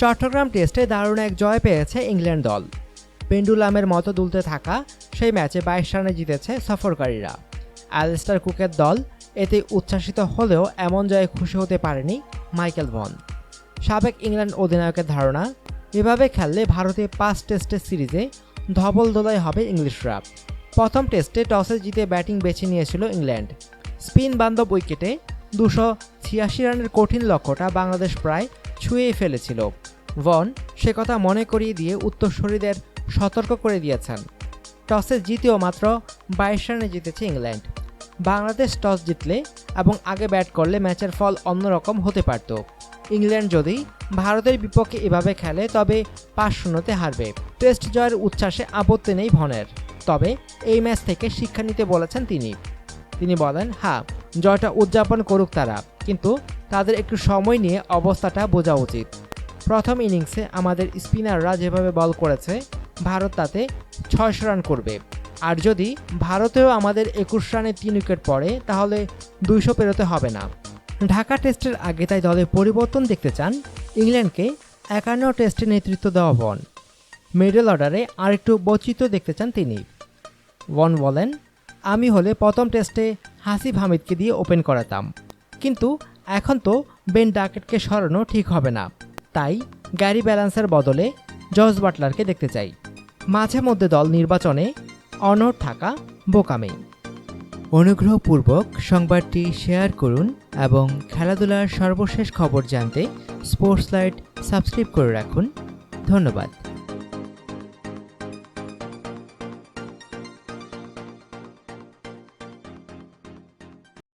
চট্টগ্রাম টেস্টে দারুণ এক জয় পেয়েছে ইংল্যান্ড দল। পেন্ডুলামের মতো দুলতে থাকা সেই ম্যাচে 22 রানে জিতেছে সফরকারীরা। অ্যালিস্টার কুকের দল এতে উচ্ছ্বাসিত হলেও এমন জয়ে খুশি হতে পারেনি মাইকেল ভন। সাবেক ইংল্যান্ড অধিনায়কের ধারণা, এভাবে খেললে ভারতে 5 টেস্টের সিরিজে ধবলধোলাই হবে ইংলিশরা। প্রথম টেস্টে টসে জিতে ব্যাটিং বেছে নিয়েছিল ইংল্যান্ড। স্পিন বান্ধব উইকেটে 286 রানের কঠিন লক্ষ্যটা বাংলাদেশ প্রায় ছুঁয়েই ফেলেছিল। ভন সে কথা মনে করিয়ে দিয়ে উত্তরসূরিদের সতর্ক করে দিয়েছেন। টসে জিতেও মাত্র 22 রানে জিতেছে ইংল্যান্ড। বাংলাদেশ টস জিতলে এবং আগে ব্যাট করলে ম্যাচের ফল অন্যরকম হতে পারত। ইংল্যান্ড যদি ভারতের বিপক্ষে এভাবে খেলে তবে 5-0-তে হারবে। টেস্ট জয়ের উচ্ছ্বাসে আপত্তি নেই ভনের, তবে এই ম্যাচ থেকে শিক্ষা নিতে বলেছেন তিনি বলেন, হ্যাঁ, জয়টা উদযাপন করুক তারা, কিন্তু তাদের একটু সময় নিয়ে অবস্থাটা বোঝা উচিত। প্রথম ইনিংসে আমাদের স্পিনাররা যেভাবে বল করেছে, ভারত তাতে 600 রান করবে। আর যদি ভারতেও আমাদের 21 রানে 3 উইকেট পড়ে তাহলে 200 পেরোতে হবে না। ঢাকা টেস্টের আগে তাই দলে পরিবর্তন দেখতে চান ইংল্যান্ডকে 51 টেস্টে নেতৃত্ব দেওয়া ভন। মিডল অর্ডারে আরেকটু বৈচিত্র্য দেখতে চান তিনি। ভন বলেন, আমি হলে প্রথম টেস্টে হাসিব হামিদকে দিয়ে ওপেন করাতাম, কিন্তু এখন তো বেন ডাকেটকে সরানো ঠিক হবে না, তাই গ্যারি ব্যালেন্সের বদলে জস বাটলারকে দেখতে চাই। মাঝে মধ্যে দল নির্বাচনে অনড় থাকা বোকামি। অনুগ্রহপূর্বক সংবাদটি শেয়ার করুন এবং খেলাধুলার সর্বশেষ খবর জানতে স্পোর্টস লাইট সাবস্ক্রাইব করে রাখুন। ধন্যবাদ।